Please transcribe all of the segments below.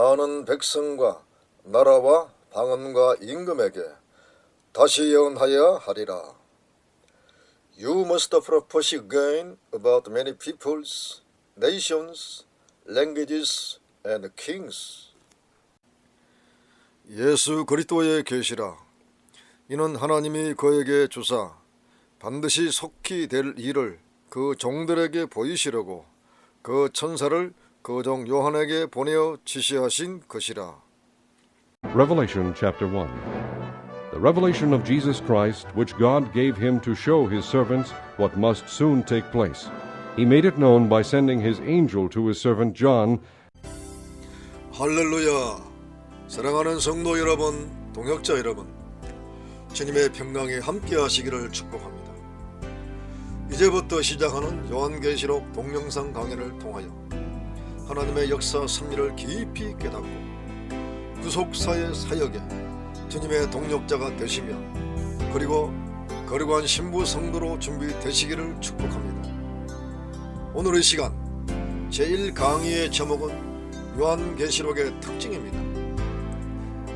많은 백성과 나라와 방언과 임금에게 다시 예언하여야 하리라. You must prophesy again about many peoples, nations, languages, and kings. 예수 그리스도의 계시라. 이는 하나님이 그에게 주사 반드시 속히 될 일을 그 종들에게 보이시려고 그 천사를 그 종 요한에게 보내어 지시하신 것이라. Revelation chapter 1. The revelation of Jesus Christ, which God gave him to show his servants what must soon take place. He made it known by sending his angel to his servant John. 할렐루야. 사랑하는 성도 여러분, 동역자 여러분, 주님의 평강이 함께 하시기를 축복합니다. 이제부터 시작하는 요한계시록 동영상 강의를 통하여 하나님의 역사 섭리를 깊이 깨닫고 구속사의 사역에 주님의 동역자가 되시며 그리고 거룩한 신부 성도로 준비되시기를 축복합니다. 오늘 이 시간 제1강의의 제목은 요한계시록의 특징입니다.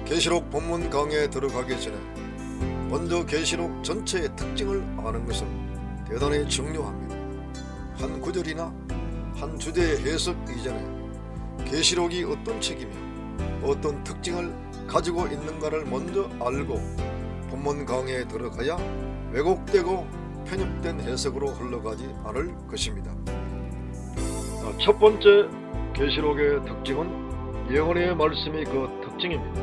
계시록 본문 강의에 들어가기 전에 먼저 계시록 전체의 특징을 아는 것은 대단히 중요합니다. 한 구절이나 한 주제의 해석 이전에 계시록이 어떤 책이며 어떤 특징을 가지고 있는가를 먼저 알고 본문 강의에 들어가야 왜곡되고 편협된 해석으로 흘러가지 않을 것입니다. 첫 번째 계시록의 특징은 예언의 말씀이 그 특징입니다.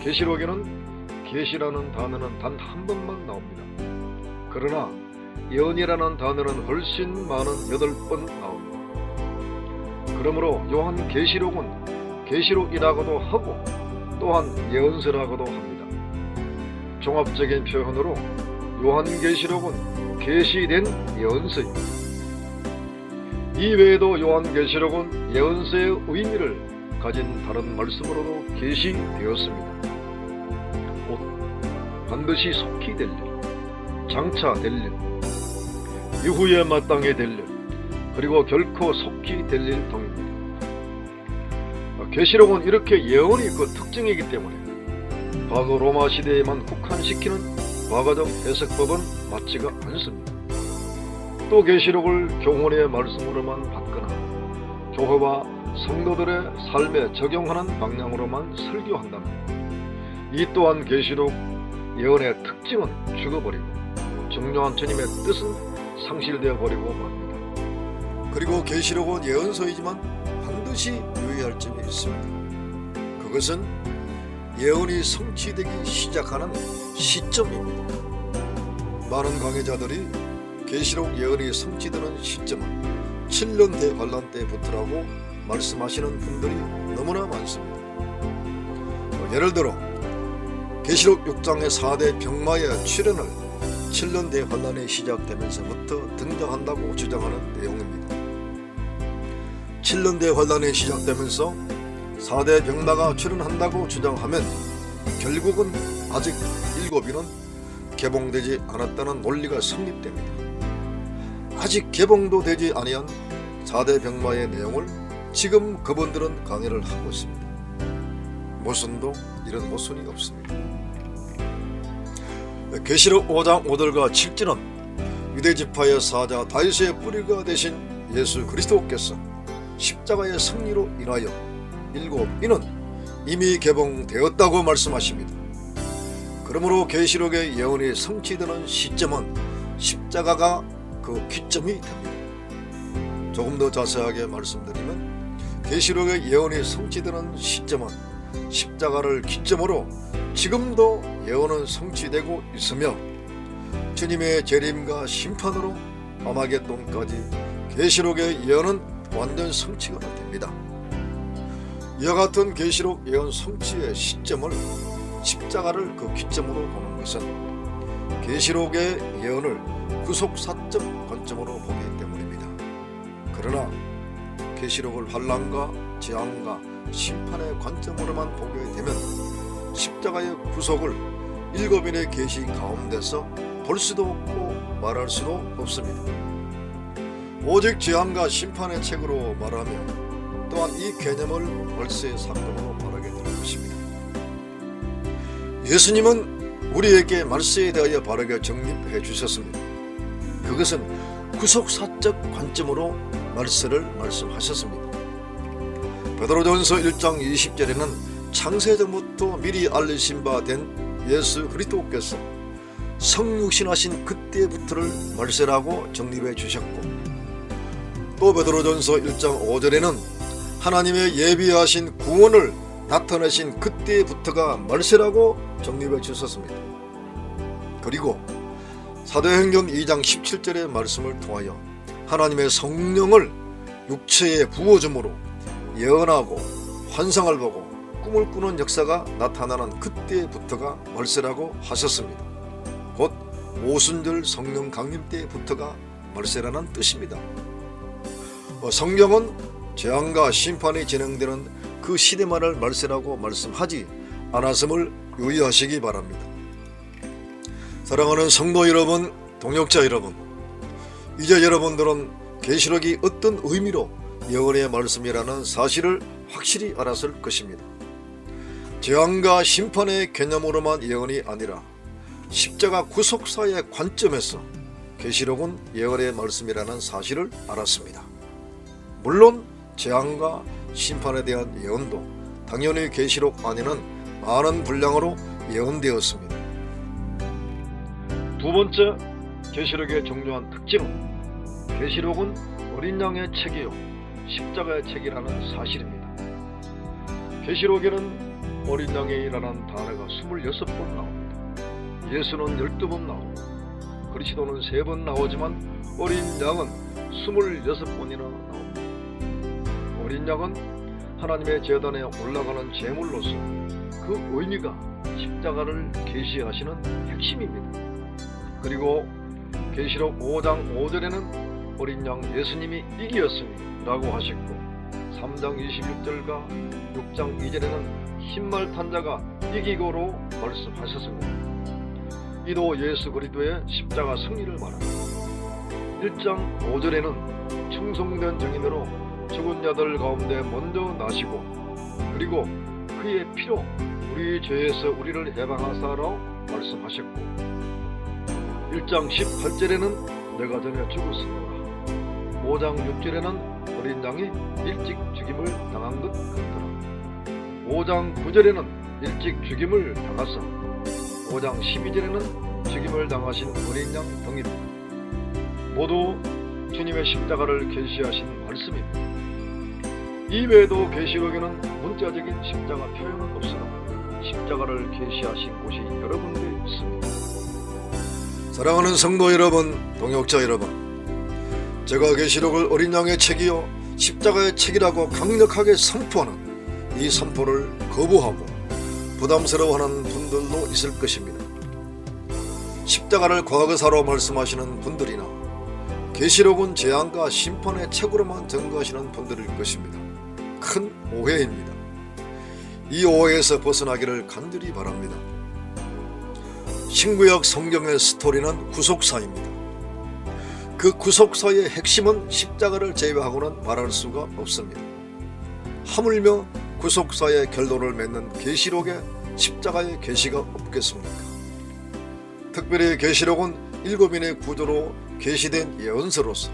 계시록에는 계시라는 단어는 단 한 번만 나옵니다. 그러나 예언이라는 단어는 훨씬 많은 8번 나옵니다. 그러므로 요한 계시록은 계시록이라고도 하고 또한 예언서라고도 합니다. 종합적인 표현으로 요한 계시록은 계시된 예언서입니다. 이 외에도 요한 계시록은 예언서의 의미를 가진 다른 말씀으로도 계시되었습니다. 반드시 속히 될 일, 장차 될 일, 이후에 마땅히 될 일, 그리고 결코 속히 될 일 등입니다. 계시록은 이렇게 예언이 그 특징이기 때문에 과거 로마 시대에만 국한시키는 과거적 해석법은 맞지가 않습니다. 또 계시록을 교훈의 말씀으로만 받거나 교회와 성도들의 삶에 적용하는 방향으로만 설교한다면 이 또한 계시록 예언의 특징은 죽어버리고 중요한 주님의 뜻은 상실되어 버리고 맙니다. 그리고 계시록은 예언서이지만 반드시 유의할 점이 있습니다. 그것은 예언이 성취되기 시작하는 시점입니다. 많은 강의자들이 계시록 예언이 성취되는 시점은 7년 대환란 때부터라고 말씀하시는 분들이 너무나 많습니다. 예를 들어 계시록 6장의 4대 병마의 출현을 7년 대환란이 시작되면서부터 등장한다고 주장하는 내용입니다. 7년 대환란이 시작되면서 4대 병마가 출현한다고 주장하면 결국은 아직 7위는 개봉되지 않았다는 논리가 성립됩니다. 아직 개봉도 되지 아니한 4대 병마의 내용을 지금 그분들은 강의를 하고 있습니다. 모순도 이런 모순이 없습니다. 계시록 5장 5절과 7절은 유대지파의 사자 다윗의 뿌리가 되신 예수 그리스도께서 십자가의 승리로 인하여 7위는 이미 개봉되었다고 말씀하십니다. 그러므로 계시록의 예언이 성취되는 시점은 십자가가 그 기점이 됩니다. 조금 더 자세하게 말씀드리면 계시록의 예언이 성취되는 시점은 십자가를 기점으로 지금도 예언은 성취되고 있으며 주님의 재림과 심판으로 아마겟돈까지 계시록의 예언은 완전 성취가 됩니다. 이와 같은 계시록 예언 성취의 시점을 십자가를 그 기점으로 보는 것은 계시록의 예언을 구속사적 관점으로 보기 때문입니다. 그러나 계시록을 환난과 재앙과 심판의 관점으로만 보게 되면 십자가의 구속을 7인의 계시 가운데서 볼 수도 없고 말할 수도 없습니다. 오직 재앙과 심판의 책으로 말하며 또한 이 개념을 말세의 사건으로 말하게 될 것입니다. 예수님은 우리에게 말세에 대하여 바르게 정립해 주셨습니다. 그것은 구속사적 관점으로 말세를 말씀하셨습니다. 베드로전서 1장 20절에는 창세전부터 미리 알리신 바 된 예수 그리스도께서 성육신하신 그때부터를 말세라고 정립해 주셨고, 또 베드로전서 1장 5절에는 하나님의 예비하신 구원을 나타내신 그때부터가 말세라고 정립해 주셨습니다. 그리고 사도행전 2장 17절의 말씀을 통하여 하나님의 성령을 육체에 부어줌으로 예언하고 환상을 보고 꿈을 꾸는 역사가 나타나는 그때부터가 말세라고 하셨습니다. 곧 오순절 성령 강림 때부터가 말세라는 뜻입니다. 성경은 재앙과 심판이 진행되는 그 시대만을 말세라고 말씀하지 않았음을 유의하시기 바랍니다. 사랑하는 성도 여러분, 동역자 여러분, 이제 여러분들은 계시록이 어떤 의미로 예언의 말씀이라는 사실을 확실히 알았을 것입니다. 재앙과 심판의 개념으로만 예언이 아니라 십자가 구속사의 관점에서 계시록은 예언의 말씀이라는 사실을 알았습니다. 물론 재앙과 심판에 대한 예언도 당연히 계시록 안에는 많은 분량으로 예언되었습니다. 두 번째, 계시록의 중요한 특징은 계시록은 어린 양의 책이요 십자가의 책이라는 사실입니다. 계시록에는 어린 양이라는 단어가 26번 나옵니다. 예수는 12번 나오고 그리스도는 3번 나오지만 어린 양은 26번이나 나옵니다. 어린 양은 하나님의 제단에 올라가는 제물로서 그 의미가 십자가를 계시하시는 핵심입니다. 그리고 계시록 5장 5절에는 어린 양 예수님이 이기었으니 라고 하셨고, 3장 26절과 6장 2절에는 흰말 탄 자가 이기고로 말씀하셨습니다. 이도 예수 그리스도의 십자가 승리를 말합니다. 1장 5절에는 충성된 증인으로 죽은 자들 가운데 먼저 나시고 그리고 그의 피로 우리 죄에서 우리를 해방하사라고 말씀하셨고, 1장 18절에는 내가 전에 죽었으므로, 5장 6절에는 어린 양이 일찍 죽임을 당한 것 같더라, 5장 9절에는 일찍 죽임을 당하사, 5장 12절에는 죽임을 당하신 어린 양 등입니다. 모두 주님의 십자가를 계시하신 말씀입니다. 이외에도 계시록에는 문자적인 십자가 표현은 없으나 십자가를 계시하신 곳이 여러 군데 있습니다. 사랑하는 성도 여러분, 동역자 여러분, 제가 계시록을 어린 양의 책이요 십자가의 책이라고 강력하게 선포하는 이 선포를 거부하고 부담스러워하는 분들도 있을 것입니다. 십자가를 과거사로 말씀하시는 분들이나 계시록은 재앙과 심판의 책으로만 증거하시는 분들일 것입니다. 큰 오해입니다. 이 오해에서 벗어나기를 간절히 바랍니다. 신구약 성경의 스토리는 구속사입니다. 그 구속사의 핵심은 십자가를 제외하고는 말할 수가 없습니다. 하물며 구속사의 결론을 맺는 계시록에 십자가의 계시가 없겠습니까? 특별히 계시록은 7인의 구조로 계시된 예언서로서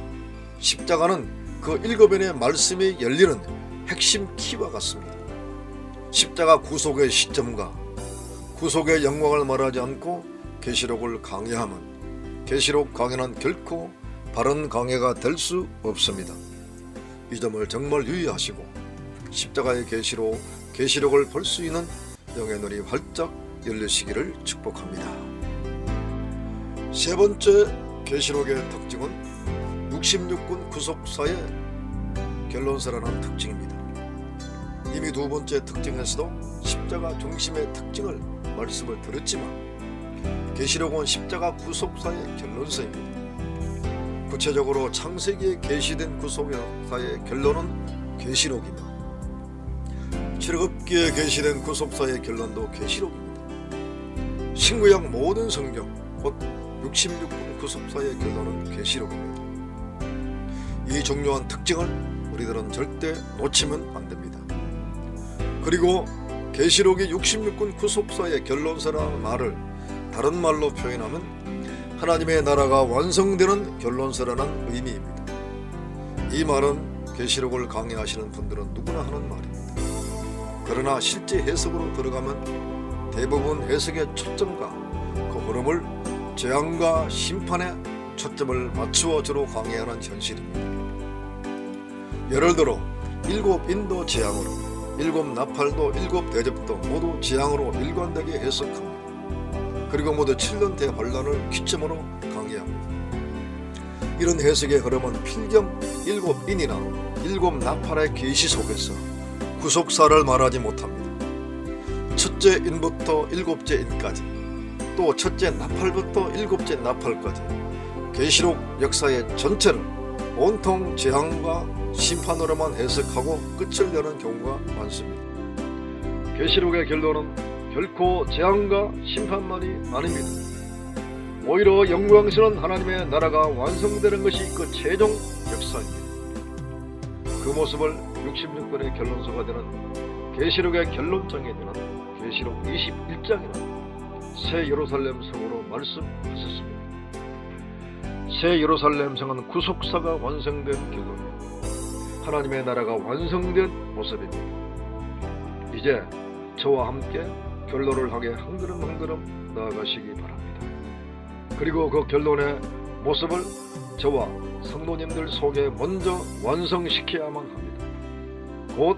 십자가는 그 7인의 말씀이 열리는 핵심 키와 같습니다. 십자가 구속의 시점과 구속의 영광을 말하지 않고 계시록을 강해하면 계시록 강해는 결코 바른 강해가 될 수 없습니다. 이 점을 정말 유의하시고 십자가의 계시로 계시록을 볼 수 있는 영의 눈이 활짝 열리시기를 축복합니다. 세 번째 계시록의 특징은 66군 구속사의 결론서라는 특징입니다. 이미 두 번째 특징에서도 십자가 중심의 특징을 말씀을 드렸지만 계시록은 십자가 구속사의 결론서입니다. 구체적으로 창세기에 계시된 구속사의 결론은 계시록입니다. 출애굽기에 계시된 구속사의 결론도 계시록입니다. 신구약 모든 성경 곧 66군 구속사의 결론은 계시록입니다. 이 중요한 특징을 우리들은 절대 놓치면 안 됩니다. 그리고 계시록의 66권 구속사의 결론서라는 말을 다른 말로 표현하면 하나님의 나라가 완성되는 결론서라는 의미입니다. 이 말은 계시록을 강의하시는 분들은 누구나 하는 말입니다. 그러나 실제 해석으로 들어가면 대부분 해석의 초점과 그 흐름을 재앙과 심판에 초점을 맞추어 주로 강의하는 현실입니다. 예를 들어 7 인도 재앙으로 7 나팔도 7 대접도 모두 재앙으로 일관되게 해석합니다. 그리고 모두 7년 대환란을 기점으로 강의합니다. 이런 해석의 흐름은 필경 7 인이나 7 나팔의 계시 속에서 구속사를 말하지 못합니다. 첫째 인부터 7째 인까지, 또 첫째 나팔부터 7째 나팔까지 계시록 역사의 전체를 온통 재앙과 심판으로만 해석하고 끝을 내는 경우가 많습니다. 계시록의 결론은 결코 재앙과 심판만이 아닙니다. 오히려 영광스러운 하나님의 나라가 완성되는 것이 그 최종 역사입니다. 그 모습을 66권의 결론서가 되는 계시록의 결론장에 되는 계시록 21장이나 새 예루살렘 성으로 말씀하셨습니다. 새 예루살렘 성은 구속사가 완성된 결론이요 하나님의 나라가 완성된 모습입니다. 이제 저와 함께 결론을 향해 한 걸음 한 걸음 나아가시기 바랍니다. 그리고 그 결론의 모습을 저와 성도님들 속에 먼저 완성시켜야만 합니다. 곧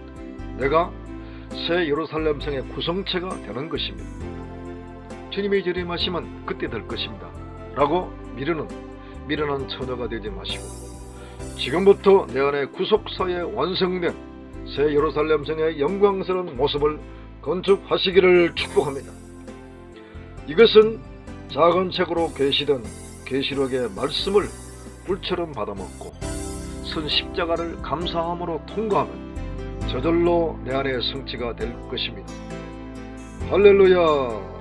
내가 새 예루살렘 성의 구성체가 되는 것입니다. 주님이 재림하시면 그때 될 것입니다 라고 미련한 처녀가 되지 마시고 지금부터 내 안에 구속사에 완성된 새 예루살렘 성의 영광스러운 모습을 건축하시기를 축복합니다. 이것은 작은 책으로 계시던 계시록의 말씀을 꿀처럼 받아먹고 선 십자가를 감사함으로 통과하면 저절로 내 안에 성취가 될 것입니다. 할렐루야.